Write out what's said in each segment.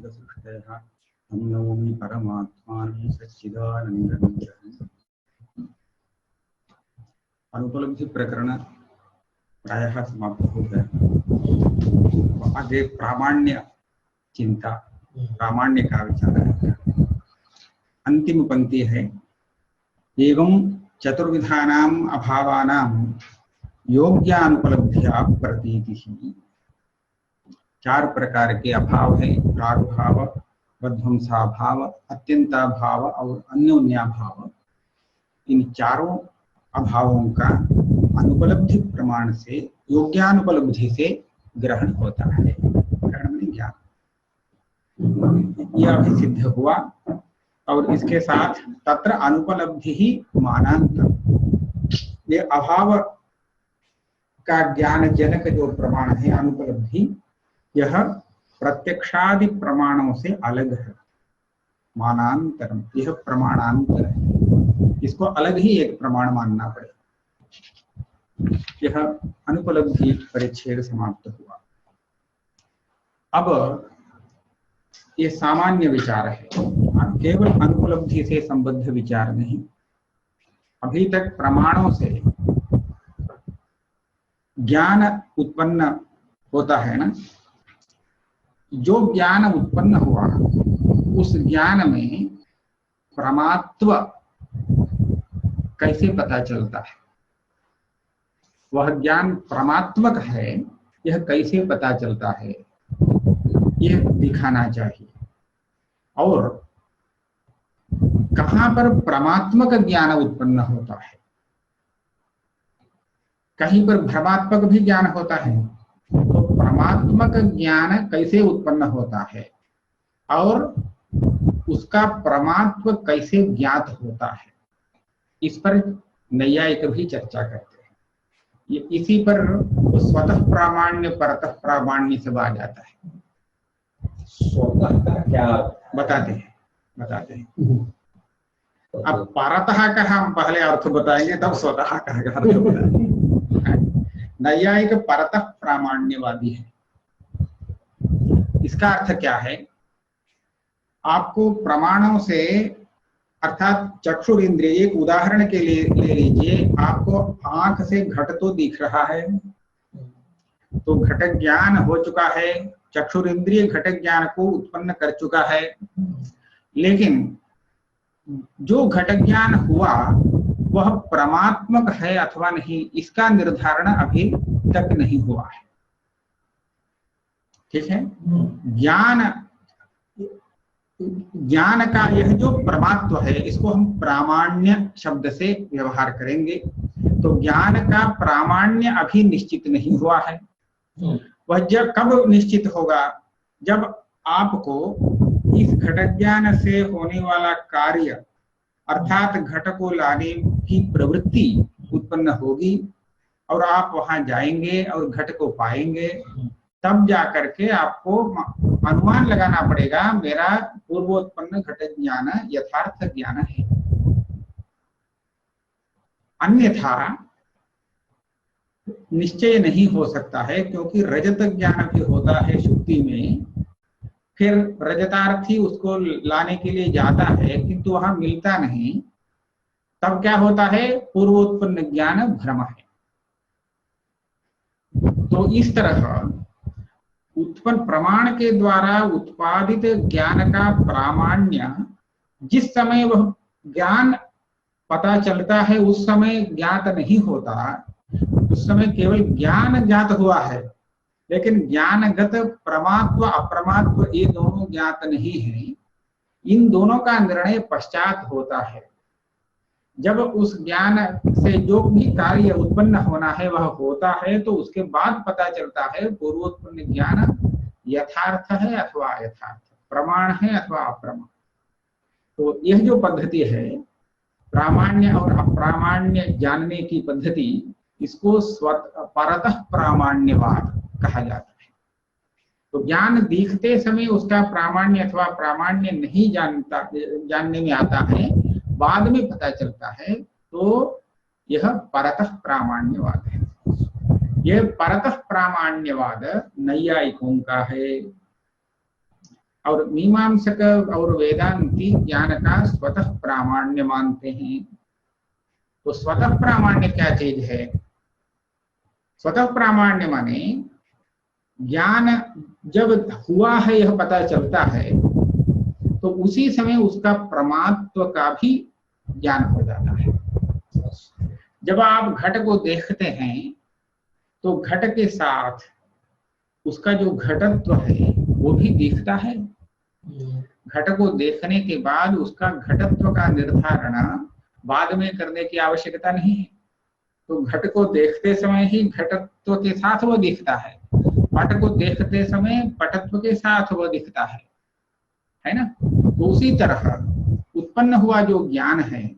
सर्वसृष्टयः तं नौमि परमात्मानं सच्चिदानन्दविग्रहम्। अनुपलब्धि प्रकरण प्रायः समाप्त हो गया। आगे प्रामाण्य चिंता, प्रामाण्य का विचार है। अंतिम पंक्ति है, एवं चतुर्विधानाम् अभावानां योग्यानुपलब्ध्या प्रतीतिः। चार प्रकार के अभाव है, प्राग भाव, वध्वंसाभाव, अत्यंताभाव और अन्योन्याभाव। इन चारों अभावों का अनुपलब्धि प्रमाण से, योग्यानुपलब्धि से ग्रहण होता है। ग्रहण में ज्ञान, यह भी सिद्ध हुआ। और इसके साथ तत्र अनुपलब्धि ही मानांतर, ये अभाव का ज्ञान जनक जो प्रमाण है अनुपलब्धि, यह प्रत्यक्षादि प्रमाणों से अलग है। मानांतरम, यह प्रमाणांतर है, इसको अलग ही एक प्रमाण मानना पड़ेगा। यह अनुपलब्धि परिच्छेद समाप्त हुआ। अब ये सामान्य विचार है, केवल अनुपलब्धि से संबद्ध विचार नहीं। अभी तक प्रमाणों से ज्ञान उत्पन्न होता है ना, जो ज्ञान उत्पन्न हुआ उस ज्ञान में प्रमात्व कैसे पता चलता है, वह ज्ञान प्रमात्मक है, यह कैसे पता चलता है, यह दिखाना चाहिए। और कहां पर परमात्मक ज्ञान उत्पन्न होता है, कहीं पर भ्रमात्मक भी ज्ञान होता है, तो परमात्मक ज्ञान कैसे उत्पन्न होता है और उसका परमात्म कैसे ज्ञात होता है, इस पर नैयायिक भी चर्चा करते हैं। ये इसी पर स्वतः प्रामाण्य परतः प्रामाण्य सब आ जाता है। स्वतः का क्या बताते हैं। अब परतः का हम पहले अर्थ बताएंगे, तब स्वतः का अर्थ बताएंगे। नैयायिक परतः प्रामाण्यवादी है। इसका अर्थ क्या है, आपको प्रमाणों से, अर्थात चक्षुर इंद्रिय, एक उदाहरण के लिए ले लीजिए, आपको आंख से घट तो दिख रहा है, तो घट ज्ञान हो चुका है, चक्षुर इंद्रिय घट ज्ञान को उत्पन्न कर चुका है। लेकिन जो घट ज्ञान हुआ वह परमात्मक है अथवा नहीं, इसका निर्धारण अभी तक नहीं हुआ है। ठीक है, ज्ञान का यह जो परमात्व है, इसको हम प्रामाण्य शब्द से व्यवहार करेंगे। तो ज्ञान का प्रामाण्य अभी निश्चित नहीं हुआ है। वह जब कब निश्चित होगा, जब आपको इस घट ज्ञान से होने वाला कार्य, अर्थात घट को लाने की प्रवृत्ति उत्पन्न होगी और आप वहां जाएंगे और घट को पाएंगे, तब जाकर के आपको अनुमान लगाना पड़ेगा, मेरा पूर्वोत्पन्न घट ज्ञान यथार्थ ज्ञान है। अन्यथा निश्चय नहीं हो सकता है, क्योंकि रजत ज्ञान भी होता है सुक्ति में, फिर रजतार्थी उसको लाने के लिए जाता है किंतु वहां मिलता नहीं, तब क्या होता है, पूर्वोत्पन्न ज्ञान भ्रम है। तो इस तरह उत्पन्न प्रमाण के द्वारा उत्पादित ज्ञान का प्रामाण्य, जिस समय वह ज्ञान पता चलता है उस समय ज्ञात नहीं होता, उस समय केवल ज्ञान ज्ञात हुआ है, लेकिन ज्ञानगत प्रमात्व अप्रमात्व ये दोनों ज्ञात नहीं है। इन दोनों का निर्णय पश्चात होता है, जब उस ज्ञान से जो भी कार्य उत्पन्न होना है वह होता है, तो उसके बाद पता चलता है पूर्वोत्पन्न ज्ञान यथार्थ है अथवा अयथार्थ, प्रमाण है अथवा अप्रमाण। तो यह जो पद्धति है, प्रामाण्य और अप्रामाण्य जानने की पद्धति, इसको परतः प्रामाण्यवाद कहा जाता है। तो ज्ञान दिखते समय उसका प्रामाण्य अथवा प्रामाण्य नहीं जानने में आता है, बाद में पता चलता है, तो यह परतः प्रामाण्यवाद है। यह परतः प्रामाण्यवाद नैयायिकों का है। और मीमांसक और वेदांती ज्ञान का स्वतः प्रामाण्य मानते हैं। तो स्वतः प्रामाण्य क्या चीज है? स्वतः प्रामाण्य माने ज्ञान जब हुआ है यह पता चलता है तो उसी समय उसका प्रमात्व का भी ज्ञान हो जाता है। जब आप घट को देखते हैं तो घट के साथ उसका जो घटत्व है वो भी दिखता है। घट को देखने के बाद उसका घटत्व का निर्धारण बाद में करने की आवश्यकता नहीं है। तो घट को देखते समय ही घटत्व के साथ वो दिखता है, पट को देखते समय पटत्व के साथ वो दिखता है ना। तो उसी तरह उत्पन्न हुआ जो ज्ञान है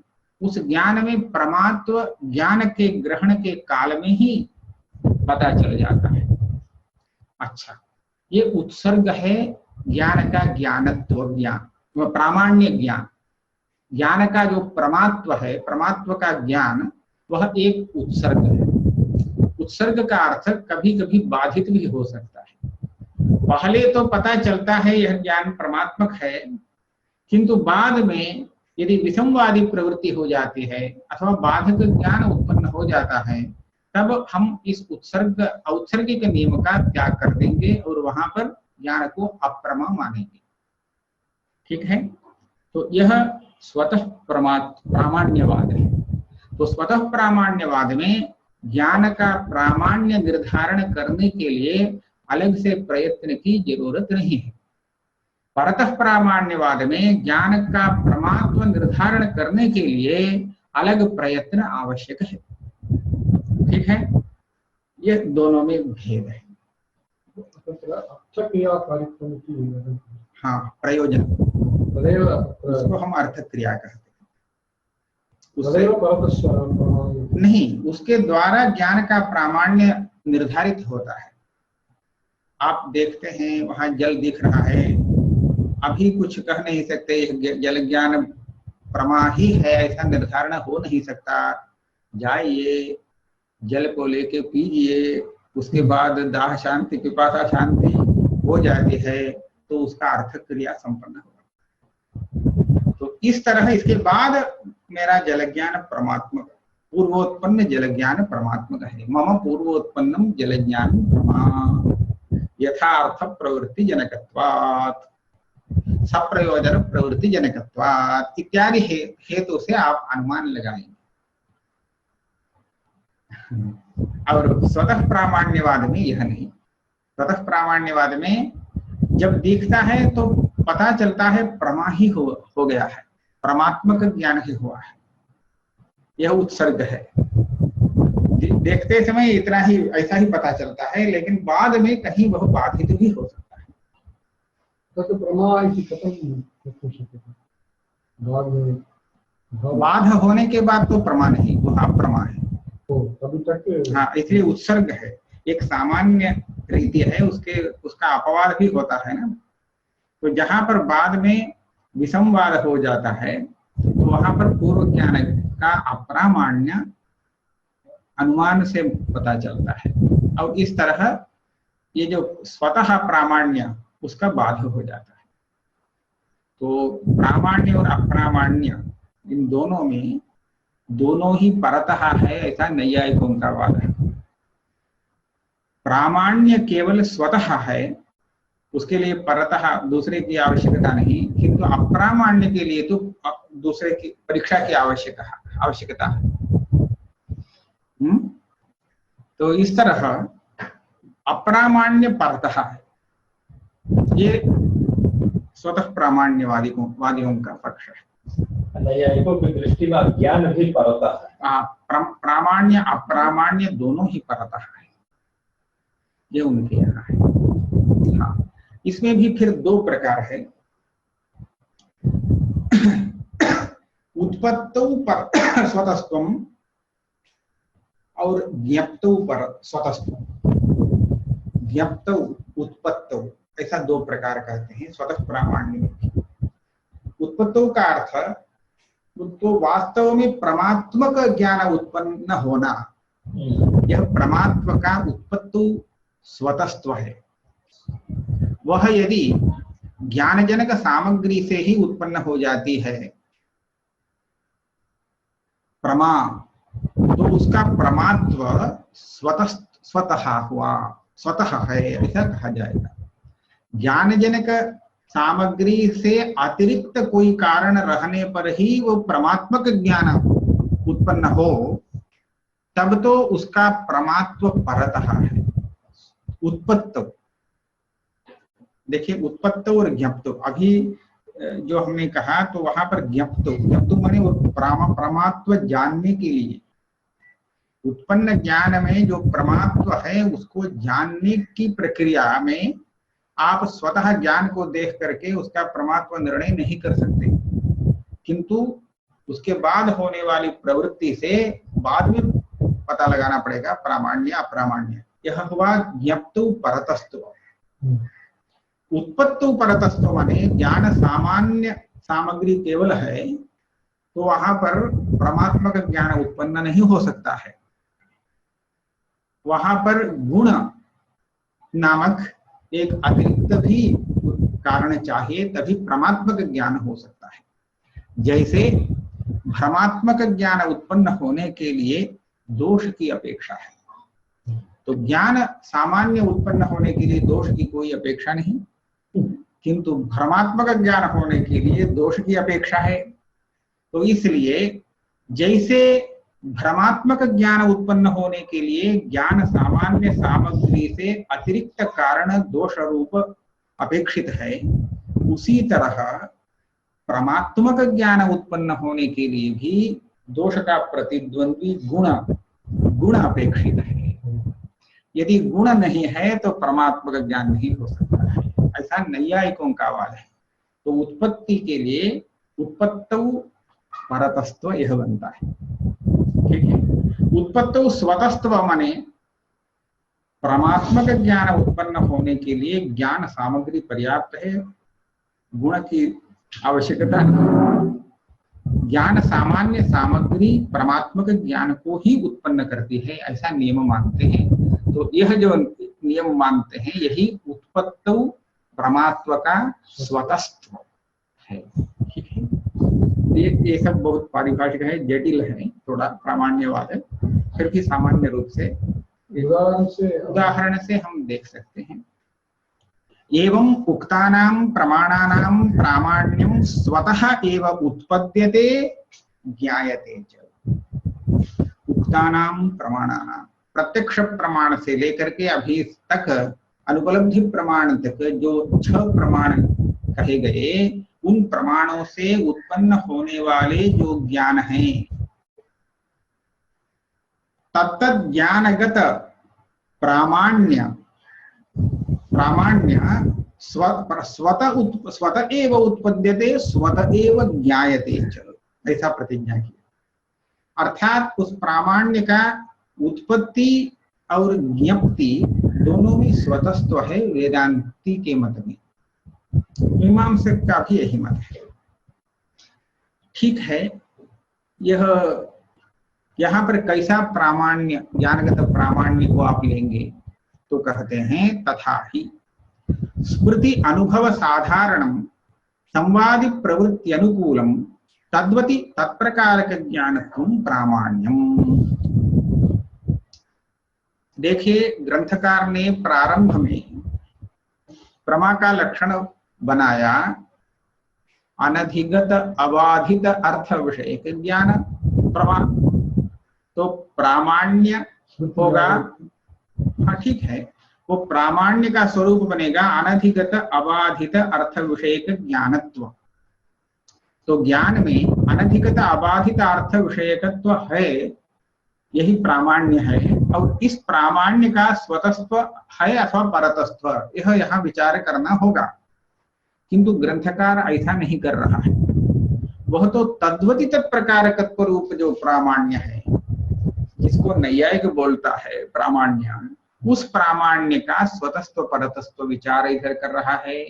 उस ज्ञान में प्रमात्व ज्ञान के ग्रहण के काल में ही पता चल जाता है। अच्छा, ये उत्सर्ग है ज्ञान का ज्ञानत्व, ज्ञान प्रामाण्य ज्ञान। ज्ञान का जो प्रमात्व है, प्रमात्व का ज्ञान, वह एक उत्सर्ग है। उत्सर्ग का अर्थ कभी कभी बाधित भी हो सकता है। पहले तो पता चलता है यह ज्ञान परमात्मक है, किंतु बाद में यदि विसंवादी प्रवृत्ति हो जाती है अथवा बाधक ज्ञान उत्पन्न हो जाता है, तब हम इस उत्सर्ग औत्सर्गिक नियम का त्याग कर देंगे और वहां पर ज्ञान को अप्रमा मानेंगे। ठीक है, तो यह स्वतः प्रामाण्यवाद है। तो स्वतः प्रामाण्यवाद में ज्ञान का प्रामाण्य निर्धारण करने के लिए अलग से प्रयत्न की जरूरत नहीं है। परतः प्रामाण्यवाद में ज्ञान का प्रमात्व निर्धारण करने के लिए अलग प्रयत्न आवश्यक है। ठीक है, ये दोनों में भेद है। हाँ, प्रयोजन, उसको हम अर्थ क्रिया कहते हैं। नहीं, उसके द्वारा ज्ञान का प्रामाण्य निर्धारित होता है। आप देखते हैं वहां जल दिख रहा है, अभी कुछ कह नहीं सकते जल ज्ञान प्रमा ही है ऐसा निर्धारण हो नहीं सकता। जाइए, जल को लेके पीजिए, उसके बाद दाह शांति पिपासा शांति हो जाती है, तो उसका अर्थ क्रिया संपन्न होगा। तो इस तरह इसके बाद मेरा जल ज्ञान परमात्मक, पूर्वोत्पन्न जल ज्ञान परमात्मक है। मम पूर्वोत्पन्नम जल ज्ञान प्रमा यथार्थ प्रवृत्ति जनकत्वात्, सप्रयोजन प्रवृत्ति जनकत्वात् इत्यादि हेतु से आप अनुमान लगाएंगे। और स्वतः प्रामाण्यवाद में यह नहीं। स्वतः प्रामाण्यवाद में जब दिखता है तो पता चलता है प्रमा ही हो गया है, परमात्मक ज्ञान ही हुआ है, यह उत्सर्ग है। देखते समय इतना ही, ऐसा ही पता चलता है, लेकिन बाद में कहीं वह बाधित भी हो सकता है। तो प्रमा बाध होने के बाद तो प्रमा नहीं, वह अप्रमा है। अभी तक हाँ, इसलिए उत्सर्ग है, एक सामान्य रीति है, उसका अपवाद भी होता है ना। तो जहां पर बाद में विसंवाद हो जाता है तो वहां पर पूर्व ज्ञान का अप्रामाण्य अनुमान से पता चलता है, और इस तरह ये जो स्वतः प्रामाण्य उसका बाध हो जाता है। तो प्रामाण्य और अप्रामाण्य इन दोनों में दोनों ही परतः है, ऐसा नैयायिकों का वाद है। प्रामाण्य केवल स्वतः है, उसके लिए परतः दूसरे की आवश्यकता नहीं, किंतु अप्रामाण्य के लिए तो दूसरे की परीक्षा की आवश्यकता है। तो इस तरह अप्रामाण्य परतः है, ये स्वतः प्रामाण्यवादियों का पक्ष है। नैयायिकों की दृष्टि में ज्ञान भी परतः है। प्रामाण्य अप्रामाण्य दोनों ही परतः है, ये उनके यहाँ है। हाँ, इसमें भी फिर दो प्रकार है। उत्पत्तौ पर स्वतस्त्वम और ज्ञप्तौ पर स्वतस्त्वम। ज्ञप्तौ, उत्पत्तौ, ऐसा दो प्रकार कहते हैं स्वतः प्रामाण्य में। उत्पत्तौ का अर्थ तो वास्तव में परमात्मक ज्ञान उत्पन्न होना, यह परमात्म का उत्पत्तु स्वतस्त्व है। वह यदि ज्ञानजनक सामग्री से ही उत्पन्न हो जाती है प्रमा, तो उसका प्रमात्व स्वतः हुआ, स्वतः है ऐसा कहा जाएगा। ज्ञानजनक सामग्री से अतिरिक्त कोई कारण रहने पर ही वो परमात्मक ज्ञान उत्पन्न हो, तब तो उसका प्रमात्व परतः है। उत्पत्त, देखिए उत्पत्त और ज्ञप्त, अभी जो हमने कहा तो वहां पर ज्ञप्त माने वो परमात्व जानने के लिए, उत्पन्न ज्ञान में जो परमात्व है उसको जानने की प्रक्रिया में आप स्वतः ज्ञान को देख करके उसका परमात्व निर्णय नहीं कर सकते, किंतु उसके बाद होने वाली प्रवृत्ति से बाद में पता लगाना पड़ेगा प्रामाण्य अप्रामाण्य। यह हुआ ज्ञप्तु परतस्तु। उत्पत्तु परतस्तु माने ज्ञान सामान्य सामग्री केवल है तो वहां पर परमात्मक ज्ञान उत्पन्न नहीं हो सकता है, वहां पर गुण नामक एक अतिरिक्त भी कारण चाहिए, तभी परमात्मक ज्ञान हो सकता है। जैसे भ्रमात्मक ज्ञान उत्पन्न होने के लिए दोष की अपेक्षा है, तो ज्ञान सामान्य उत्पन्न होने के लिए दोष की कोई अपेक्षा नहीं, किंतु भ्रमात्मक ज्ञान होने के लिए दोष की अपेक्षा है। तो इसलिए जैसे भ्रमात्मक ज्ञान उत्पन्न होने के लिए ज्ञान सामान्य सामग्री से अतिरिक्त कारण दोष रूप अपेक्षित है, उसी तरह परमात्मक ज्ञान उत्पन्न होने के लिए भी दोष का प्रतिद्वंद्वी गुण अपेक्षित है। यदि गुण नहीं है तो परमात्मक ज्ञान नहीं हो सकता है, ऐसा नैयायिकों का वाद है। तो उत्पत्ति के लिए उत्पत्तौ परतस्त्व यह बनता है, ठीक है। उत्पत्तौ स्वतस्त्व माने परमात्मक ज्ञान उत्पन्न होने के लिए ज्ञान सामग्री पर्याप्त है, गुण की आवश्यकता नहीं। ज्ञान सामान्य सामग्री परमात्मक ज्ञान को ही उत्पन्न करती है, ऐसा नियम मानते हैं। तो यह जो नियम मानते हैं यही उत्पत्तौ परमात्म का स्वतस्त्व है, ठीक है। ये सब बहुत पारिभाषिक है, जटिल है, थोड़ा प्रामाण्यवाद है, फिर भी सामान्य रूप से उदाहरण से हम देख सकते हैं। एवं उक्तानां प्रमाणानां प्रामाण्यं स्वतः एव उत्पद्यते ज्ञायते च। उक्तानां प्रमाणानां, प्रत्यक्ष प्रमाण से लेकर के अभी तक अनुपलब्धि प्रमाण तक जो 6 प्रमाण कहे गए, उन प्रमाणों से उत्पन्न होने वाले जो ज्ञान हैं, तत्त ज्ञानगत प्रामाण्य स्वत एव उत्पद्यते स्वत एव ज्ञायते च, ऐसा प्रतिज्ञा की। अर्थात उस प्रामाण्य का उत्पत्ति और ज्ञप्ति दोनों में स्वतस्त्व है वेदांती के मत में। मीमांसक का भी यही मत है, ठीक है। यह यहाँ पर कैसा प्रामाण्य, ज्ञानगत प्रामाण्य को आप लेंगे तो कहते हैं तथा ही स्मृति अनुभव साधारणं संवादि प्रवृत्ति अनुकूलम तद्वति तत्प्रकारक ज्ञानत्वं प्रामाण्यम। देखिए ग्रंथकार ने प्रारंभ में प्रमा का लक्षण बनाया अनधिगत अबाधित अर्थ विषय ज्ञान प्रमा, तो प्रामाण्य होगा, हाँ ठीक है, वो प्रामाण्य का स्वरूप बनेगा अनधिगत अबाधित अर्थ विषयक ज्ञानत्व। तो ज्ञान में अनधिगत अबाधित अर्थ विषयकत्व है, यही प्रामाण्य है। और इस प्रामाण्य का स्वतस्त्व है अथवा परतस्त्व, यह यहाँ विचार करना होगा, किंतु ग्रंथकार ऐसा नहीं कर रहा है। वह तो तद्वति तत्प्रकारकत्व रूप जो प्रामाण्य है, जिसको नैयायिक बोलता है प्रामाण्य, उस प्रामाण्य का स्वतस्त्व परतस्त्व विचार इधर कर रहा है।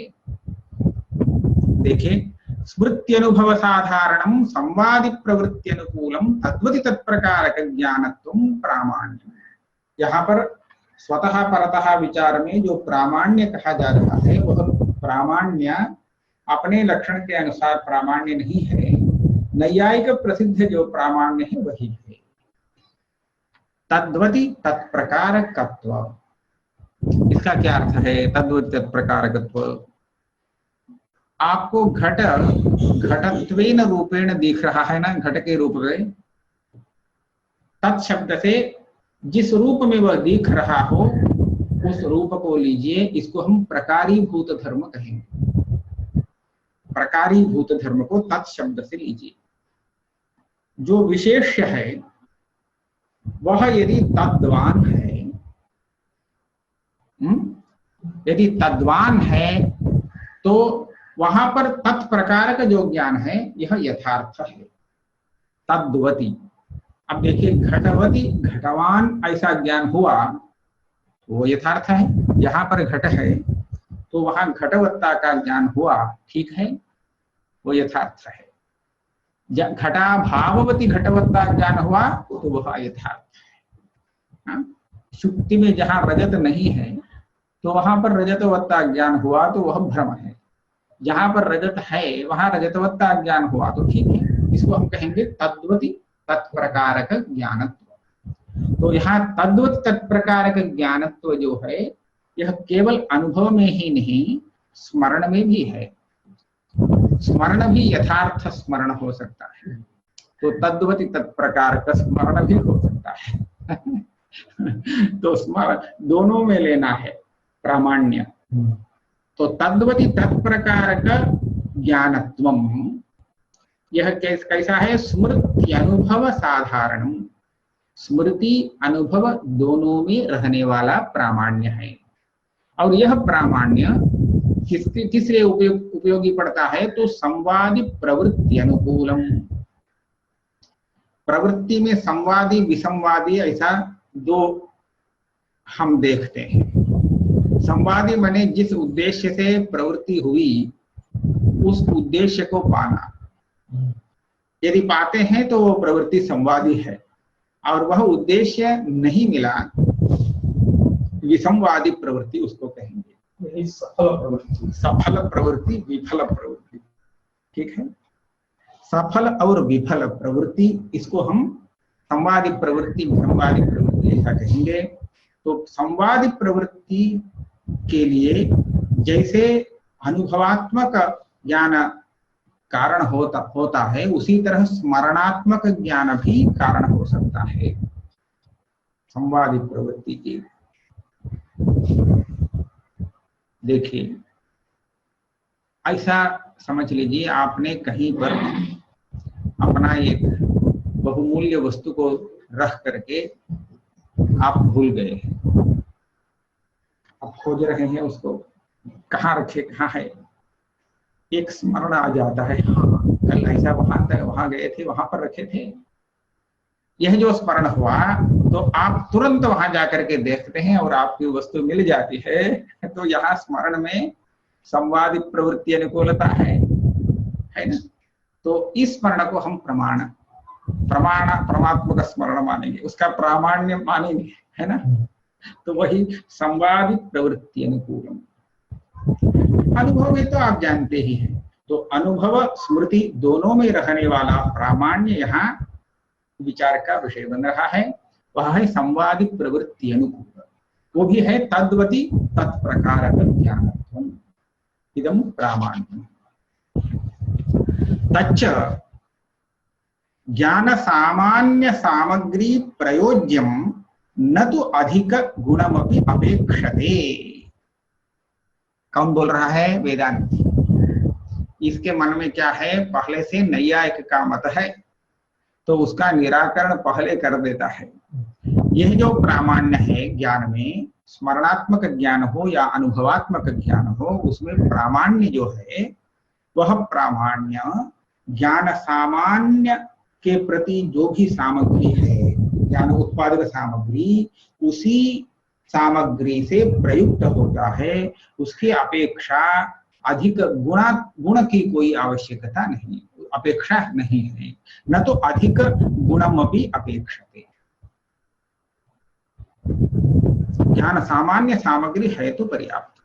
देखिए स्मृत्यनुभव साधारणं संवादि प्रवृत्ति अनुकूलम तद्वति तत्प्रकारक ज्ञानत्वं प्रामाण्यम। यहाँ पर स्वतः परतः विचार में जो प्रामाण्य कहा जा रहा है वह प्रामाण्य अपने लक्षण के अनुसार प्रामाण्य नहीं है। नैयायिक प्रसिद्ध जो प्रामाण्य है वही है। तद्वति तत्प्रकारकत्व, इसका क्या अर्थ है? तद्वति तत्प्रकारकत्व, आपको घट घटत्वेन रूपेण दिख रहा है ना, घट के रूप में। तत्शब्द से जिस रूप में वह दिख रहा हो उस रूप को लीजिए, इसको हम प्रकारीभूत धर्म कहेंगे। प्रकारीभूत धर्म को तत्शब्द से लीजिए। जो विशेष्य है वह यदि तद्वान है, यदि तद्वान है तो वहां पर तत्प्रकार का जो ज्ञान है यह यथार्थ है। तद्वती, अब देखिए घटवती घटवान ऐसा ज्ञान हुआ वो यथार्थ है। जहां पर घट है तो वहां घटवत्ता का ज्ञान हुआ, ठीक है, वो यथार्थ है। घटा भाववती घटवत्ता ज्ञान हुआ तो वह यथार्थ है। शुक्ति में जहां रजत नहीं है तो वहां पर रजतवत्ता ज्ञान हुआ तो वह भ्रम है। जहां पर रजत है वहां रजतवत्ता ज्ञान हुआ तो ठीक है, इसको हम कहेंगे तद्वती तत्प्रकारक ज्ञानत्व। तो यहाँ तद्वत तत्प्रकारक ज्ञानत्व जो है यह केवल अनुभव में ही नहीं, स्मरण में भी है। स्मरण भी यथार्थ स्मरण हो सकता है, तो तद्वती तत्प्रकारक स्मरण भी हो सकता है। तो स्मरण दोनों में लेना है प्रामाण्य। तो तद्वती तत्प्रकारक ज्ञानत्वम, यह कैसा है? स्मृति अनुभव साधारण, स्मृति अनुभव दोनों में रहने वाला प्रामाण्य है। और यह प्रामाण्य किसलिए उपयोगी पड़ता है? तो संवादी प्रवृत्ति अनुकूलम। प्रवृत्ति में संवादी विसंवादी ऐसा दो हम देखते हैं। संवादी माने जिस उद्देश्य से प्रवृत्ति हुई उस उद्देश्य को पाना। यदि पाते हैं तो वो प्रवृत्ति संवादी है, और वह उद्देश्य नहीं मिला, विसंवादी प्रवृत्ति उसको कहेंगे। सफल प्रवृत्ति, सफल प्रवृत्ति, विफल प्रवृत्ति, ठीक है। सफल और विफल प्रवृत्ति, इसको हम संवादी प्रवृत्ति विसंवादी प्रवृत्ति ऐसा कहेंगे। तो संवादी प्रवृत्ति के लिए जैसे अनुभवात्मक ज्ञान कारण होता है, उसी तरह स्मरणात्मक ज्ञान भी कारण हो सकता है संवादी प्रवृत्ति की। देखिए, ऐसा समझ लीजिए आपने कहीं पर अपना एक बहुमूल्य वस्तु को रख करके आप भूल गए हैं। आप खोज रहे हैं उसको, कहाँ रखे, कहाँ है। एक स्मरण आ जाता है, हाँ कल ऐसा वहां गए थे, वहां पर रखे थे। यह जो स्मरण हुआ तो आप तुरंत वहां जाकर के देखते हैं और आपकी वस्तु मिल जाती है। तो यहाँ स्मरण में संवादी प्रवृत्ति अनुकूलता है ना। तो इस स्मरण को हम परमात्मक स्मरण मानेंगे, उसका प्रामाण्य मानेंगे, है ना। तो वही संवादी प्रवृत्ति अनुकूलम। अनुभव में तो आप जानते ही हैं, तो अनुभव स्मृति दोनों में रहने वाला प्रामाण्य यहाँ विचार का विषय बन रहा है। वह है संवादी प्रवृत्ति अनुकूल, वो भी है तद्वती तत्प्रकारक ज्ञानत्वम् इदं प्रामाण्यम्। तच्च ज्ञान सामान्य सामग्री प्रयोज्यम न तो अधिक गुणमपि अपेक्षते। कौन बोल रहा है? वेदांत। इसके मन में क्या है? पहले से नैयायिक का मत है, तो उसका निराकरण पहले कर देता है। यह जो प्रामाण्य है ज्ञान में, स्मरणात्मक ज्ञान हो या अनुभवात्मक ज्ञान हो, उसमें प्रामाण्य जो है वह प्रामाण्य ज्ञान सामान्य के प्रति जो भी सामग्री है, ज्ञान उत्पादक सामग्री, उसी सामग्री से प्रयुक्त होता है। उसकी अपेक्षा अधिक गुण की कोई आवश्यकता नहीं, अपेक्षा नहीं है। न तो अधिक गुणमपि अपेक्षते। ज्ञान सामान्य सामग्री है तो पर्याप्त।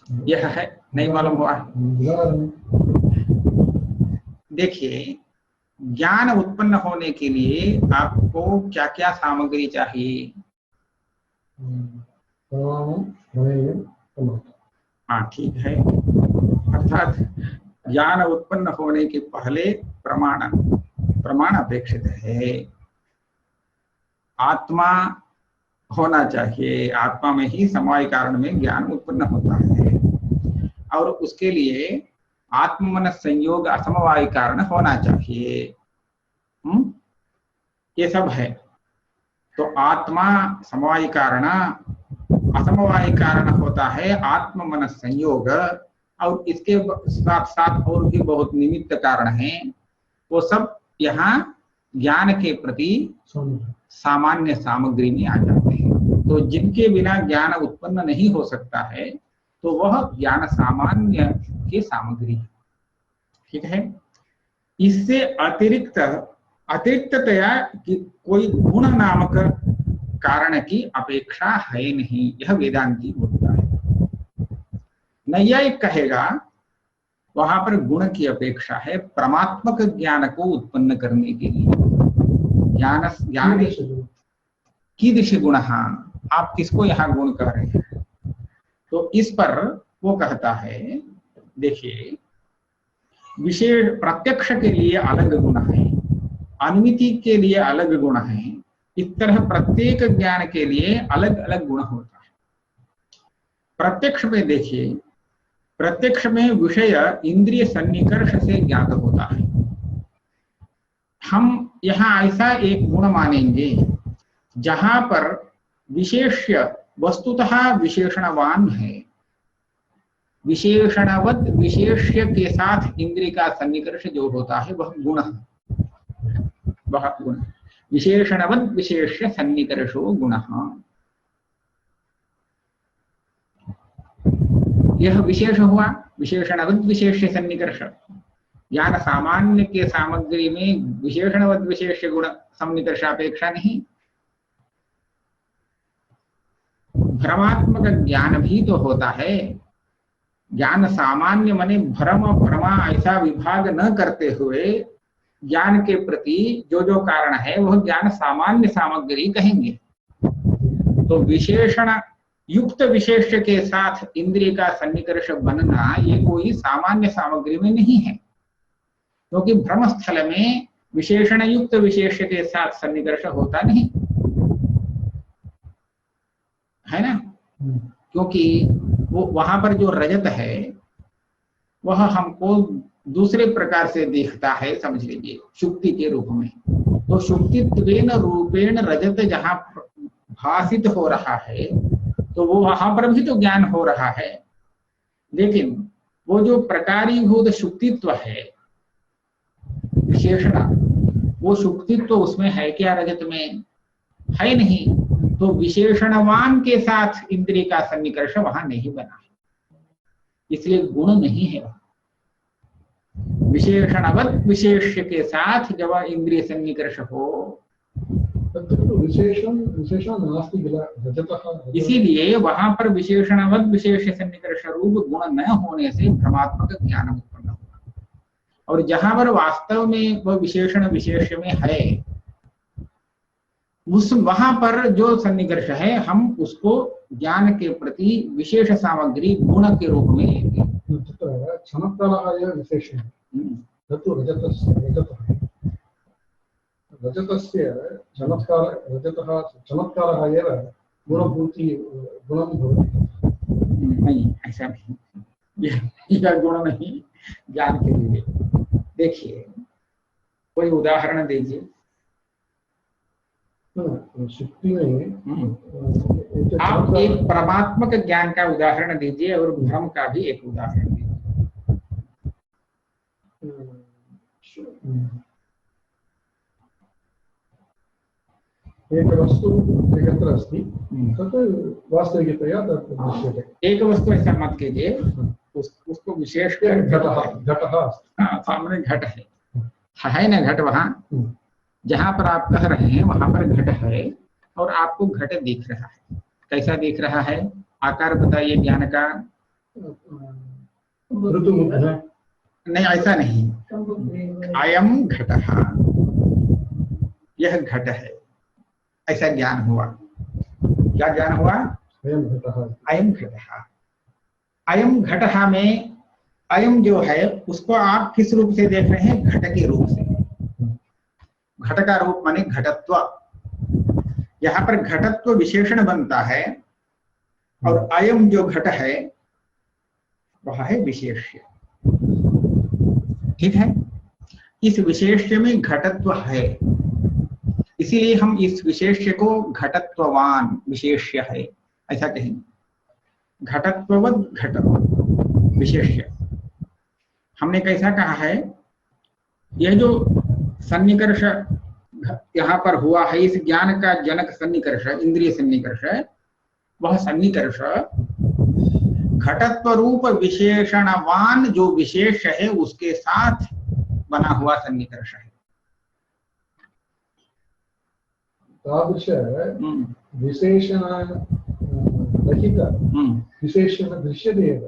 यह है, नहीं मालूम हुआ? देखिए, ज्ञान उत्पन्न होने के लिए आपको क्या क्या सामग्री चाहिए? हाँ, ठीक है। अर्थात ज्ञान उत्पन्न होने के पहले प्रमाण अपेक्षित है। आत्मा होना चाहिए, आत्मा में ही समवाय कारण में ज्ञान उत्पन्न होता है, और उसके लिए आत्म मन संयोग असमवाय कारण होना चाहिए। ये सब है। तो आत्मा समवाय कारण, असमवाय कारण होता है आत्म मन संयोग, और इसके साथ साथ और भी बहुत निमित्त कारण हैं। वो सब यहाँ ज्ञान के प्रति सामान्य सामग्री में आ जाते हैं। तो जिनके बिना ज्ञान उत्पन्न नहीं हो सकता है, तो वह ज्ञान सामान्य की सामग्री है। ठीक है। इससे अतिरिक्ततया कोई गुण नामक कारण की अपेक्षा है नहीं, यह वेदांती बोलता है। नैयायिक कहेगा वहां पर गुण की अपेक्षा है परमात्मक ज्ञान को उत्पन्न करने के लिए। ज्ञान कीदृश गुण, आप किसको यहाँ गुण कह रहे हैं? तो इस पर वो कहता है, देखिए, विशेष प्रत्यक्ष के लिए अलग गुण है, अनुमिति के लिए अलग गुण है, इस तरह प्रत्येक ज्ञान के लिए अलग अलग गुण होता है। प्रत्यक्ष में देखिए, प्रत्यक्ष में विषय इंद्रिय सन्निकर्ष से ज्ञात होता है। हम यहाँ ऐसा एक गुण मानेंगे जहां पर विशेष्य वस्तुतः विशेषणवान है, विशेषणवत विशेष्य के साथ इंद्रिय का सन्निकर्ष जो होता है वह गुण है, वह गुण विशेषणवत विशेष्य सन्निकर्षो गुण। यह विशेष हुआ, विशेषणवत विशेष्य सन्निकर्ष। ज्ञान सामान्य के सामग्री में विशेषणवत विशेष्य गुण सन्निकर्षापेक्षा नहीं। भ्रमात्मक ज्ञान भी तो होता है। ज्ञान सामान्य माने भ्रम भ्रमा ऐसा विभाग न करते हुए ज्ञान के प्रति जो जो कारण है वह ज्ञान सामान्य सामग्री कहेंगे। तो विशेषण युक्त विशेष्य के साथ इंद्रिय का सन्निकर्ष बनना ये कोई सामान्य सामग्री में नहीं है, क्योंकि भ्रम स्थल में विशेषण युक्त विशेष्य के साथ सन्निकर्ष होता नहीं है ना, क्योंकि वो वहां पर जो रजत है वह हमको दूसरे प्रकार से दिखता है, समझ लीजिए, शुक्ति के रूप में। तो शुक्तित्वेन रूपेण रजत जहां भासित हो रहा है तो वो वहां पर भी तो ज्ञान हो रहा है, लेकिन वो जो प्रकारीभूत शुक्तित्व है विशेषण, वो शुक्तित्व उसमें है क्या? रजत में है नहीं। तो विशेषणवान के साथ इंद्रिय का सन्निकर्ष वहां नहीं बना है, इसलिए गुण नहीं है। विशेषणवत विशेष्य के साथ जब इंद्रिय सन्निकर्ष हो, इसीलिए वहां पर विशेषणवत विशेष्य सन्निकर्ष रूप गुण न होने से भ्रमात्मक ज्ञान उत्पन्न होगा। और जहां पर वास्तव में वह विशेषण विशेष्य में है, उस वहां पर जो सन्निकर्ष है हम उसको ज्ञान के प्रति विशेष सामग्री गुण के रूप में लेंगे। रजतस्य चमत्कारः एव गुणभूति गुणं भवति। नहीं, ऐसा नहीं, यह गुण नहीं ज्ञान के लिए। देखिए, कोई उदाहरण दीजिए। शुक्ति में आप एक परमात्मक ज्ञान का उदाहरण दीजिए और भ्रम का भी एक उदाहरण दीजिए। एक वस्तु एकत्र अस्ति, तत् वास्तविकतया तत् दृश्यते। एक वस्तु ऐसा मत कीजिए, उसको विशेष कर घटः सामने घट है ना, घट वहां जहां पर आप कह रहे हैं वहां पर घट है और आपको घट दिख रहा है। कैसा दिख रहा है? आकार बताइए ज्ञान का। ऋतुमुग्ध नहीं, ऐसा नहीं। अयम घटः, यह घट है, ऐसा ज्ञान हुआ। क्या ज्ञान हुआ? अयम घटः। अयम घटः। अयम घटः में अयम जो है उसको आप किस रूप से देख रहे हैं? घट के रूप से। घट का रूप माने घटत्व। यहाँ पर घटत्व विशेषण बनता है और अयम जो घट है वह है विशेष्य। ठीक है, इस विशेष्य में घटत्व है, इसीलिए हम इस विशेष्य को घटत्ववान विशेष्य है ऐसा कहेंगे। घटत्ववद घट विशेष्य। हमने कैसा कहा है? यह जो सन्निकर्ष यहाँ पर हुआ है, इस ज्ञान का जनक सन्निकर्ष, इंद्रिय सन्निकर्ष, वह सन्निकर्ष घटत्व रूप विशेषणवान जो विशेष है उसके साथ बना हुआ सन्निकर्ष है। तादृश विशेषण रहित विशेषण दृश्यते एव।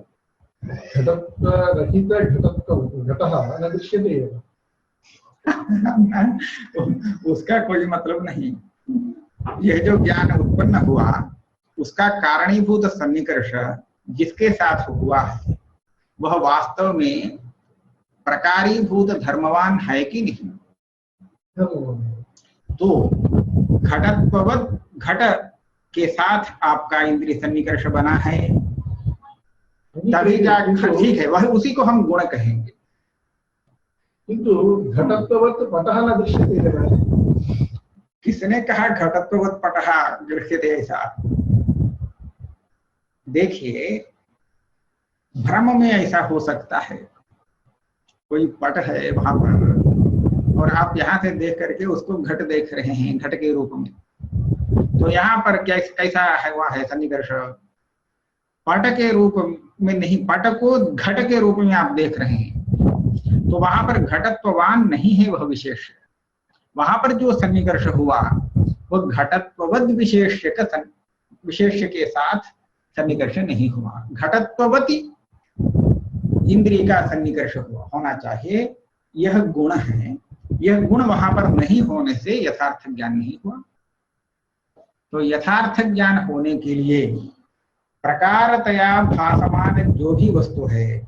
घटत्व रहित घटः न दृश्यते एव। उसका कोई मतलब नहीं। यह जो ज्ञान उत्पन्न हुआ उसका कारणीभूत सन्निकर्ष जिसके साथ हुआ है वह वास्तव में प्रकारीभूत धर्मवान है कि नहीं? तो घटत्ववत घट के साथ आपका इंद्रिय सन्निकर्ष बना है, तभी जाकर ठीक है, वह उसी को हम गुण कहेंगे। किंतु घटत्ववत पटः न दृश्यते। किसने कहा घटत्ववत पटः दृश्यते? ऐसा देखिए, भ्रम में ऐसा हो सकता है, कोई पट है वहां पर और आप यहाँ से देख करके उसको घट देख रहे हैं घट के रूप में, तो यहाँ पर कैसा है वह है सन्निकर्ष? पट के रूप में नहीं, पट को घट के रूप में आप देख रहे हैं, तो वहां पर घटत्ववान नहीं है वह विशेष। वहां पर जो सन्निकर्ष हुआ वो घटत्ववद विशेष्य के साथ सन्निकर्ष नहीं हुआ, घटत्ववती इंद्रिय का सन्निकर्ष होना चाहिए। यह गुण है, यह गुण वहां पर नहीं होने से यथार्थ ज्ञान नहीं हुआ। तो यथार्थ ज्ञान होने के लिए प्रकारतया भासमान जो भी वस्तु है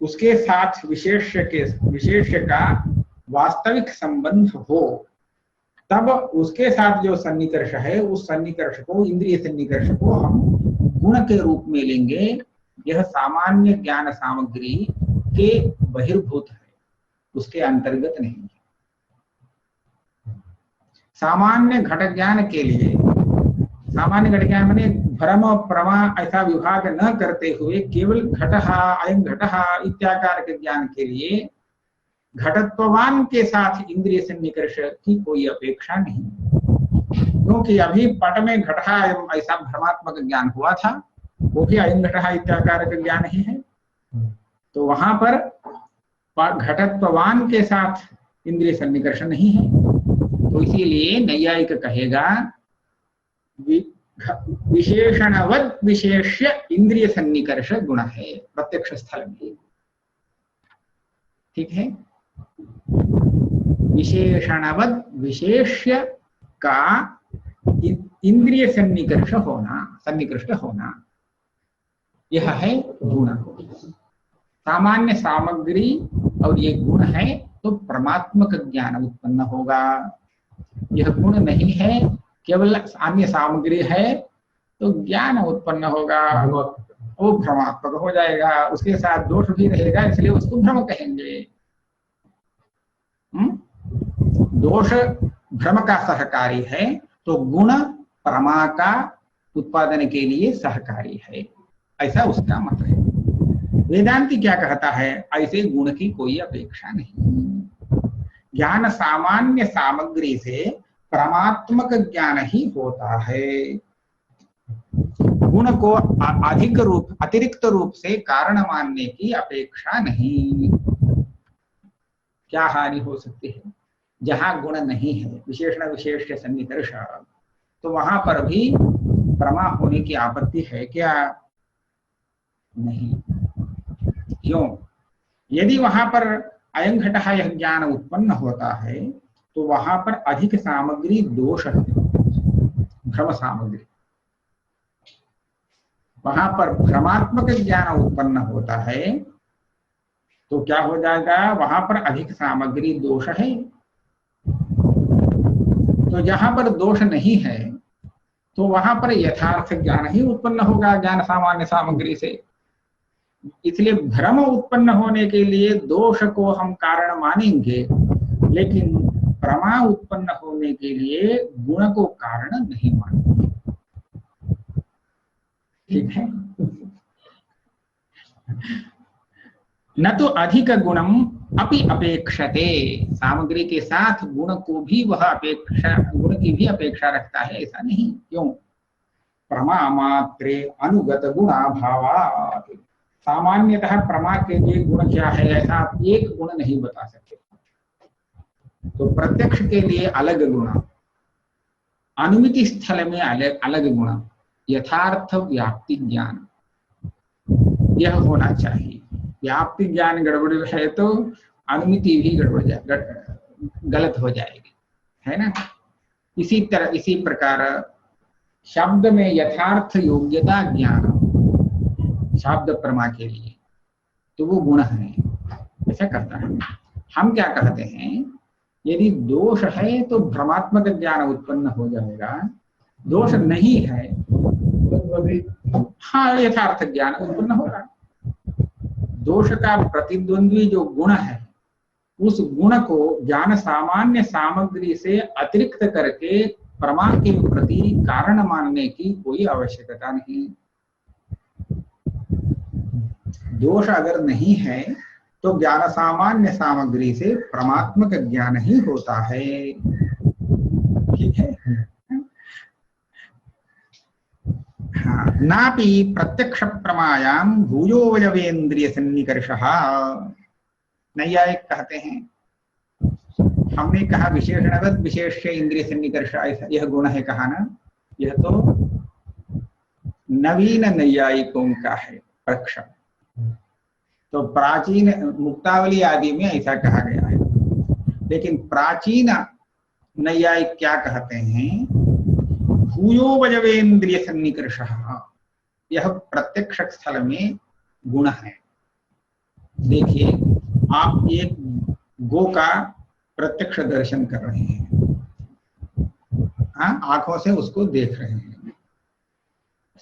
उसके साथ विशेष का वास्तविक संबंध हो, तब उसके साथ जो सन्निकर्ष है उस सन्निकर्ष को, इंद्रिय सन्निकर्ष को हम गुण के रूप में लेंगे। यह सामान्य ज्ञान सामग्री के बहिर्भूत है, उसके अंतर्गत नहीं है। सामान्य घट ज्ञान के लिए, सामान्य घट ज्ञान माने भ्रम प्रमा ऐसा विभाग न करते हुए केवल घटः अयं घटः इत्याकार के ज्ञान के लिए घटत्ववान के साथ इंद्रिय सन्निकर्ष की कोई अपेक्षा नहीं, क्योंकि अभी पट में घटः ऐसा भ्रमात्मक ज्ञान हुआ था, वो भी अयं घटः इत्याकार का ज्ञान ही है। तो वहां पर घटत्ववान के साथ इंद्रिय सन्निकर्ष नहीं है, तो इसीलिए नैयायिक कहेगा विशेषणवद विशेष्य इंद्रिय सन्निकर्ष गुण है प्रत्यक्ष स्थल में। ठीक है, विशेषणवद विशेष्य का इंद्रिय सन्निकर्ष होना, सन्निकृष्ट होना, यह है गुण। सामान्य सामग्री और ये गुण है तो परमात्मक ज्ञान उत्पन्न होगा। यह गुण नहीं है, केवल अन्य सामग्री है तो ज्ञान उत्पन्न होगा, वो भ्रमात्मक हो जाएगा, उसके साथ दोष भी रहेगा, इसलिए उसको भ्रम कहेंगे। दोष भ्रम का सहकारी है तो गुण प्रमा का उत्पादन के लिए सहकारी है, ऐसा उसका मत है। वेदांती क्या कहता है? ऐसे गुण की कोई अपेक्षा नहीं। ज्ञान सामान्य सामग्री से परमात्मक ज्ञान ही होता है। गुण को अधिक रूप, अतिरिक्त रूप से कारण मानने की अपेक्षा नहीं। क्या हानि हो सकती है? जहां गुण नहीं है, विशेषण विशेष सन्निकर्ष, तो वहां पर भी प्रमा होने की आपत्ति है क्या? नहीं। क्यों? यदि वहां पर अयं घटः यह ज्ञान उत्पन्न होता है तो वहां पर अधिक सामग्री दोष है, भ्रम सामग्री। वहां पर भ्रमात्मक ज्ञान उत्पन्न होता है तो क्या हो जाएगा, वहां पर अधिक सामग्री दोष है। तो जहां पर दोष नहीं है तो वहां पर यथार्थ ज्ञान ही उत्पन्न होगा ज्ञान सामान्य सामग्री से। इसलिए भ्रम उत्पन्न होने के लिए दोष को हम कारण मानेंगे, लेकिन प्रमा उत्पन्न होने के लिए गुण को कारण नहीं मानेंगे। ठीक है? न तो अधिक गुणम अपि अपेक्षते, सामग्री के साथ गुण को भी वह अपेक्षा, गुण की भी अपेक्षा रखता है, ऐसा नहीं। क्यों? प्रमा मात्रे अनुगत गुणाभावात्, सामान्यतः प्रमा के लिए गुण क्या है ऐसा आप एक गुण नहीं बता सकते। तो प्रत्यक्ष के लिए अलग गुण, अनुमिति स्थल में अलग अलग गुण, यथार्थ व्याप्ति ज्ञान यह होना चाहिए। व्याप्ति ज्ञान गड़बड़ है तो अनुमिति भी गलत हो जाएगी, है ना। इसी तरह इसी प्रकार शब्द में यथार्थ योग्यता ज्ञान शब्द प्रमा के लिए तो वो गुण है, ऐसा कहता है। हम क्या कहते हैं, यदि दोष है तो भ्रमात्मक ज्ञान उत्पन्न हो जाएगा, दोष नहीं है हाँ यथार्थ ज्ञान उत्पन्न होगा। दोष का प्रतिद्वंद्वी जो गुण है उस गुण को ज्ञान सामान्य सामग्री से अतिरिक्त करके प्रमा के प्रति कारण मानने की कोई आवश्यकता नहीं। दोष अगर नहीं है तो ज्ञान सामान्य सामग्री से परमात्मक ज्ञान ही होता है। ठीक है? हाँ, नापि प्रत्यक्ष प्रमायाम भूयोवयवेन्द्रिय सन्निकर्षः। नैयायिक कहते हैं, हमने कहा विशेषणवत् विशेष इंद्रिय सन्निकर्ष यह गुण है, कहा ना, यह तो नवीन नैयायिकों का है पक्ष। तो प्राचीन मुक्तावली आदि में ऐसा कहा गया है, लेकिन प्राचीन नैयायिक क्या कहते हैं, भूयो वजवेन्द्रिय सन्निकर्ष, यह प्रत्यक्ष स्थल में गुण है। देखिए, आप एक गो का प्रत्यक्ष दर्शन कर रहे हैं, हाँ, आंखों से उसको देख रहे हैं।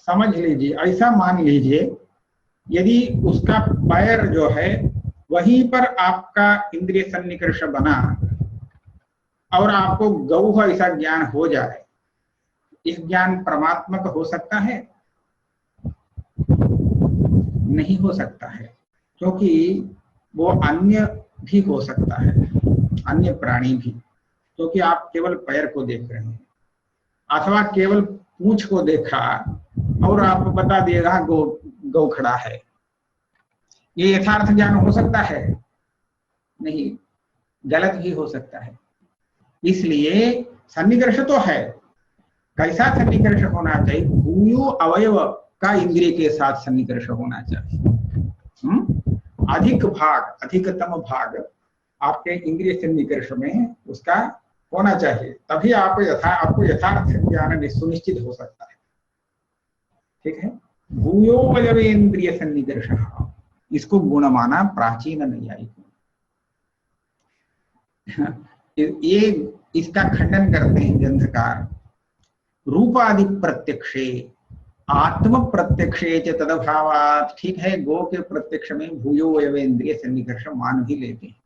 समझ लीजिए, ऐसा मान लीजिए यदि उसका पैर जो है वहीं पर आपका इंद्रिय सन्निकर्ष बना और आपको गौ ऐसा ज्ञान हो जाए, यह ज्ञान परमात्मक हो सकता है? नहीं हो सकता है, क्योंकि वो अन्य भी हो सकता है, अन्य प्राणी भी, क्योंकि आप केवल पैर को देख रहे हैं अथवा केवल पूंछ को देखा और आप बता दिएगा गौ खड़ा है। ये यथार्थ ज्ञान हो सकता है? नहीं, गलत भी हो सकता है। इसलिए सन्निकर्ष तो है। कैसा सन्निकर्ष होना चाहिए? भूयो अवयव का इंद्रिय के साथ सन्निकर्ष होना चाहिए। अधिक भाग, अधिकतम भाग आपके इंद्रिय सन्निकर्ष में उसका होना चाहिए, तभी आपको यथार्थ ज्ञान सुनिश्चित हो सकता है। ठीक है? भूयो अवयव इंद्रिय सन्निकर्ष, इसको गुण माना प्राचीन नैयायिक। ये इसका खंडन करते हैं ग्रंथकार, रूपादि प्रत्यक्षे आत्म प्रत्यक्षे च तदभावात्। ठीक है, गो के प्रत्यक्ष में भूयो अवयवेन्द्रिय सन्निकर्ष मान भी लेते हैं,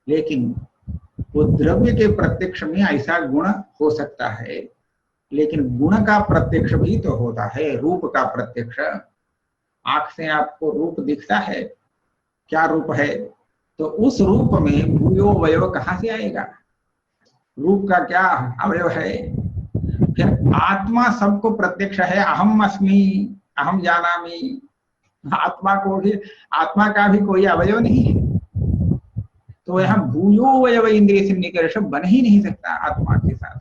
लेकिन वो द्रव्य के प्रत्यक्ष में ऐसा गुण हो सकता है, लेकिन गुण का प्रत्यक्ष भी तो होता है, रूप का प्रत्यक्ष। आंख से आपको रूप दिखता है, क्या रूप है? तो उस रूप में भूयो अवयव कहाँ से आएगा? रूप का क्या अवयव है? फिर आत्मा सबको प्रत्यक्ष है, अहम अस्मि, अहम जानामि। आत्मा को भी, आत्मा का भी कोई अवयव नहीं है, तो यहाँ भूयो अवयव इंद्रिय सन्निकर्ष बन ही नहीं सकता आत्मा के साथ।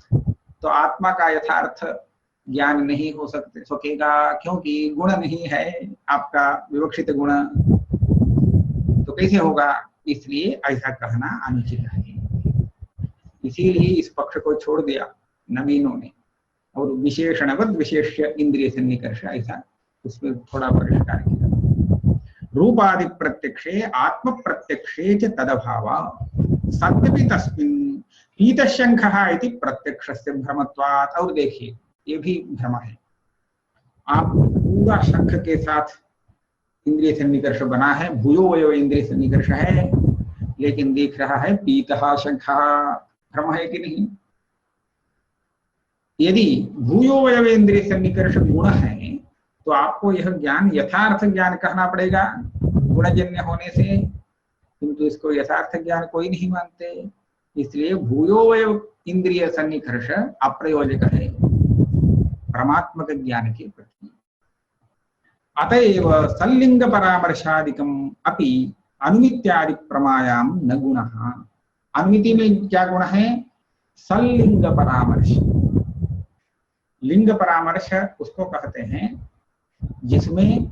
तो आत्मा का यथार्थ ज्ञान नहीं हो सकेगा, क्योंकि गुण नहीं है आपका विवक्षित गुण, तो कैसे होगा? इसलिए ऐसा कहना अनुचित है। इसीलिए इस पक्ष को छोड़ दिया नवीनों ने और विशेषणवद विशेष्य इंद्रिय सन्निकर्ष ऐसा उसमें थोड़ा परिष्कार किया। रूपादि प्रत्यक्षे आत्म प्रत्यक्षे च तदभाव सत्यपि तस्मिन् पीतशंखः इति प्रत्यक्षस्य भ्रमत्वात्। और देखिए ये भी भ्रम है। आप पूरा शंख के साथ इंद्रिय सन्निकर्ष बना है, भूयो वयो इंद्रिय सन्निकर्ष है, लेकिन दिख रहा है पीतः शंखः, भ्रम है कि नहीं? यदि भूयो वयव इंद्रिय सन्निकर्ष गुण है तो आपको यह ज्ञान यथार्थ ज्ञान कहना पड़ेगा गुणजन्य होने से, किंतु इसको यथार्थ ज्ञान कोई नहीं मानते। इसलिए भूयो वयव इंद्रिय सन्निकर्ष अप्रयोजक है परमात्मक ज्ञान के प्रति। अतएव सल्लिंग परामर्शादिकम अपि अनुमित्यादि प्रमायाम न गुणः। अनुमिति में क्या गुण है? सल्लिंग परामर्श। लिंग परामर्श उसको कहते हैं जिसमें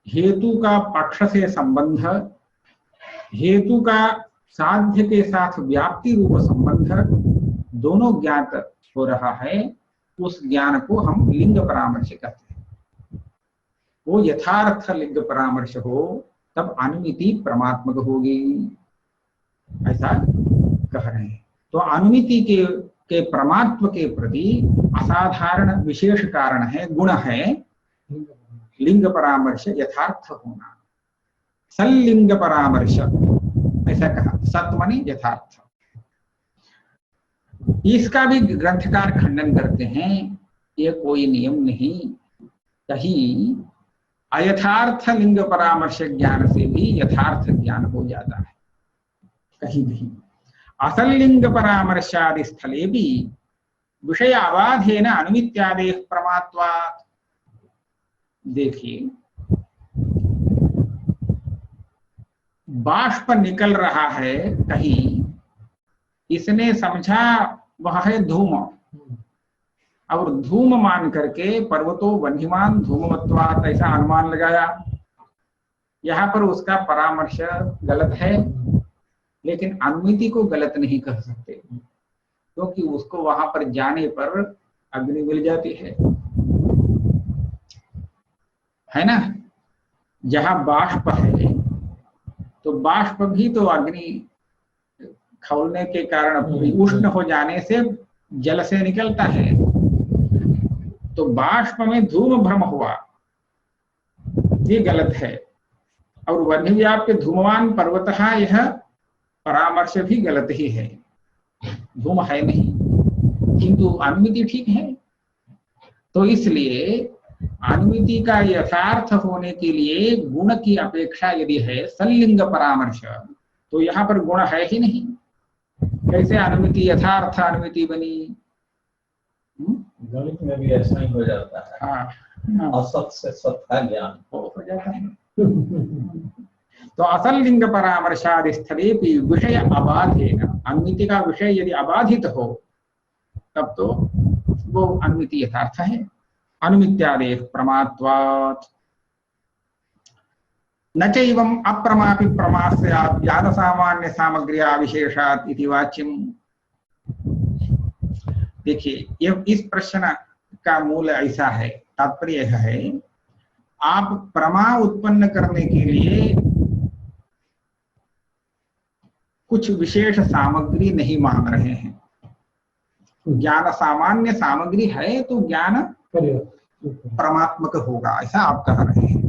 हेतु का पक्ष से संबंध, हेतु का साध्य के साथ व्याप्ति रूप संबंध दोनों ज्ञात हो रहा है, उस ज्ञान को हम लिंग परामर्श कहते हैं। वो यथार्थ लिंग परामर्श हो तब अनुमिति परमात्मक होगी, ऐसा कह रहे हैं। तो अनुमिति के परमात्म के प्रति असाधारण विशेष कारण है, गुण है लिंग परामर्श यथार्थ होना। सल्लिंग परामर्श ऐसा कहा, सत माने यथार्थ। इसका भी ग्रंथकार खंडन करते हैं, ये कोई नियम नहीं, कहीं अयथार्थ लिंग परामर्श ज्ञान से भी यथार्थ ज्ञान हो जाता है, कहीं नहीं। असल लिंग परामर्शादि स्थले भी विषय अबाधेन अनुमित्यादेह प्रमात्वात्। देखिए बाष्प निकल रहा है कहीं, इसने समझा वह है धूम, और धूम मान करके पर्वतो वह्निमान धूमवत्वात् ऐसा अनुमान लगाया। यहाँ पर उसका परामर्श गलत है, लेकिन अनुमिति को गलत नहीं कह सकते, क्योंकि उसको वहां पर जाने पर अग्नि मिल जाती है ना। जहां बाष्प है तो बाष्प भी तो अग्नि खौलने के कारण उष्ण हो जाने से जल से निकलता है, तो बाष्प में धूम भ्रम हुआ, ये गलत है। और वन्य व्याप्य धूमवान पर्वतः, यह परामर्श भी गलत ही है, धूम है नहीं, किंतु अनुमिति ठीक है। तो इसलिए अनुमिति का यथार्थ होने के लिए गुण की अपेक्षा यदि है सल्लिंग परामर्श, तो यहाँ पर गुण है ही नहीं, कैसे अनुमिति यथार्थ अनुमिति बनी? गणित में भी ऐसा ही हो जाता है। हाँ, असत से सत का ज्ञान हो जाता है। तो असल लिंग परामर्शादि स्थले भी विषय अबाधेन, अनुमिति का विषय यदि अबाधित हो तब तो वो अनुमिति यथार्थ है। अनुमित्यादेह प्रमात्वात् न चैवं अप्रमापि प्रमास्यात् ज्ञान सामान्य सामग्र्या विशेषात् इति वाच्यम्। देखिए ये इस प्रश्न का मूल ऐसा है, तात्पर्य है आप प्रमा उत्पन्न करने के लिए कुछ विशेष सामग्री नहीं मांग रहे हैं। ज्ञान सामान्य सामग्री है तो ज्ञान परमात्मक होगा, ऐसा आप कह रहे हैं।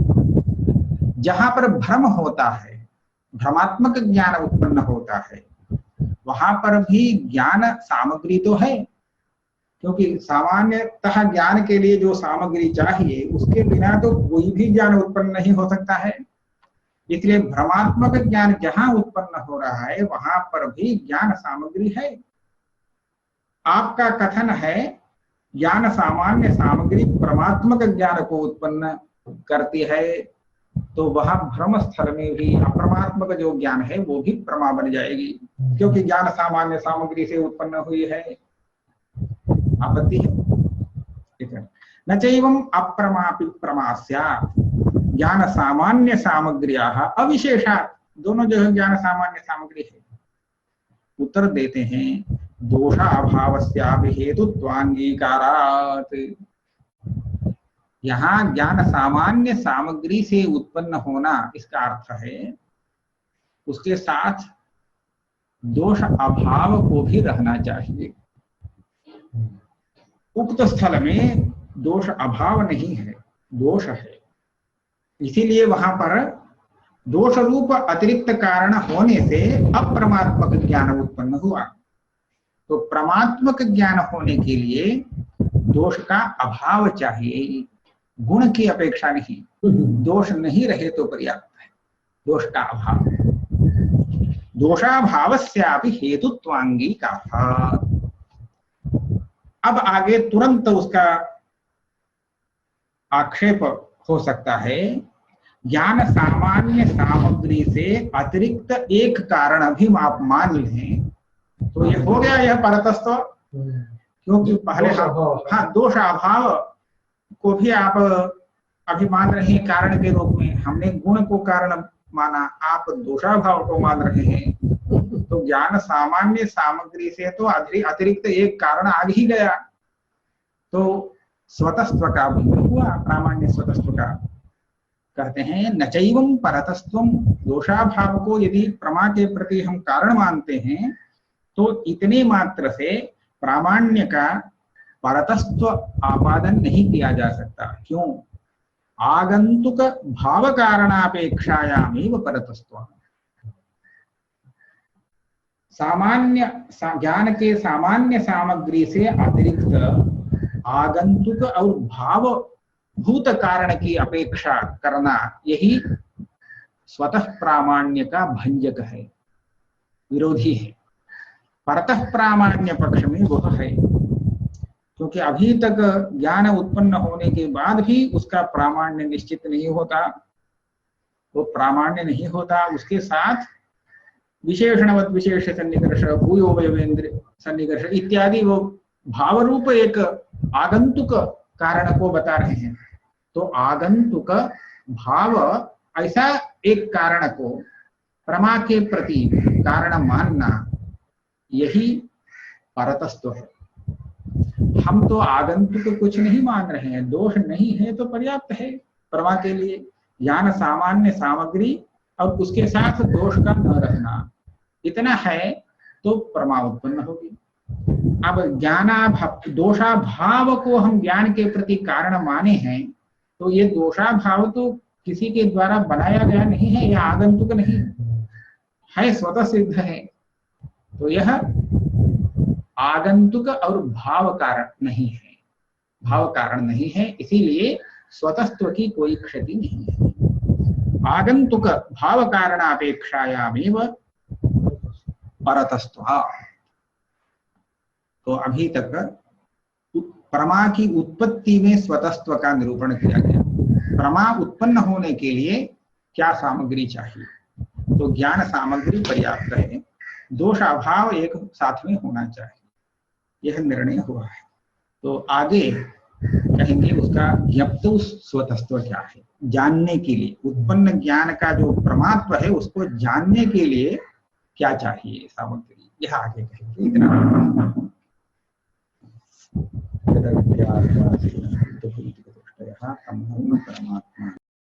जहां पर भ्रम होता है, भ्रमात्मक ज्ञान उत्पन्न होता है, वहां पर भी ज्ञान सामग्री तो है, क्योंकि सामान्यतः ज्ञान के लिए जो सामग्री चाहिए उसके बिना तो कोई भी ज्ञान उत्पन्न नहीं हो सकता है। इसलिए भ्रमात्मक ज्ञान जहां उत्पन्न हो रहा है वहां पर भी ज्ञान सामग्री है। आपका कथन है ज्ञान सामान्य सामग्री परमात्मक ज्ञान को उत्पन्न करती है, तो वहां भ्रम स्थल में भी अप्रमात्मक जो ज्ञान है वो भी प्रमा बन जाएगी, क्योंकि ज्ञान सामान्य सामग्री से उत्पन्न हुई है। आपत्ति है? ठीक है। न चैवम् अप्रमापि प्रमा स्यात् ज्ञान सामान्य सामग्र्याः अविशेषात्। दोनों जो है ज्ञान सामान्य सामग्री है। उत्तर देते हैं दोषाभावस्यापि हेतुत्वांगीकारात्। यहाँ ज्ञान सामान्य सामग्री से उत्पन्न होना इसका अर्थ है उसके साथ दोष अभाव को भी रहना चाहिए। उक्त स्थल में दोष अभाव नहीं है, दोष है, इसीलिए वहां पर दोष रूप अतिरिक्त कारण होने से अप्रमात्मक ज्ञान उत्पन्न हुआ। तो प्रमात्मक ज्ञान होने के लिए दोष का अभाव चाहिए, गुण की अपेक्षा नहीं। दोष नहीं रहे तो पर्याप्त है, दोष का अभाव। दोषाभावस्यापि हेतुत्वांगीकारात्। अब आगे तुरंत उसका आक्षेप हो सकता है ज्ञान सामान्य सामग्री से अतिरिक्त एक कारण भी आप मान लें तो ये हो गया यह परतस्त्व। क्योंकि पहले हाँ दोष अभाव को भी आप अभी मान रहे हैं कारण के रूप में, हमने गुण को कारण माना, आप दोषाभाव को मान रहे हैं। तो ज्ञान सामान्य सामग्री से तो अतिरिक्त एक कारण आ ही गया, तो स्वतस्त्व का भिन्न हुआ, प्रामाण्य स्वतस्त्व का। कहते हैं न चैवं परतस्त्वं। दोषाभाव को यदि प्रमा के प्रति हम कारण मानते हैं तो इतने मात्र से प्रामाण्य का परतस्त्व आपादन नहीं किया जा सकता। क्यों? आगंतुक भाव कारणापेक्षायामेव परतस्त्व। सामान्य ज्ञान के सामान्य सामग्री से अतिरिक्त आगंतुक और भाव भूत कारण की अपेक्षा करना, यही स्वतः प्रामाण्य का भंजक है, विरोधी है। परतः प्रामाण्य पक्ष में वह है, क्योंकि अभी तक ज्ञान उत्पन्न होने के बाद भी उसका प्रामाण्य निश्चित नहीं होता, वो प्रामाण्य नहीं होता। उसके साथ विशेषणवत विशेष सन्निकर्ष, भूयो वयवेन्द्र सन्निकर्ष इत्यादि वो भाव रूप एक आगंतुक कारण को बता रहे हैं। तो आगंतुक भाव ऐसा एक कारण को प्रमा के प्रति कारण मानना, यही परतस्त्व है। हम तो आगंतुक कुछ नहीं मान रहे हैं, दोष नहीं है तो पर्याप्त है प्रमा के लिए। ज्ञान सामान्य सामग्री और उसके साथ दोष का न रहना, इतना है तो प्रमा उत्पन्न होगी। अब दोषाभाव को हम ज्ञान के प्रति कारण माने हैं, तो ये दोषाभाव तो किसी के द्वारा बनाया गया नहीं है, यह आगंतुक नहीं है, स्वतः सिद्ध है। तो यह आगंतुक और भाव कारण नहीं है, भाव कारण नहीं है, इसीलिए स्वतस्त्व की कोई क्षति नहीं है। आगंतुक भाव कारणापेक्षायामेव परतस्त्व। तो अभी तक प्रमा की उत्पत्ति में स्वतस्त्व का निरूपण किया गया। प्रमा उत्पन्न होने के लिए क्या सामग्री चाहिए? तो ज्ञान सामग्री पर्याप्त है, दोष अभाव एक साथ में होना चाहिए, यह निर्णय हुआ है। तो आगे कहेंगे उसका ज्ञप्त स्वतस्त्व क्या है, जानने के लिए उत्पन्न ज्ञान का जो प्रमात्व है उसको जानने के लिए क्या चाहिए सामग्री, यह आगे कहेंगे। इतना परमात्मा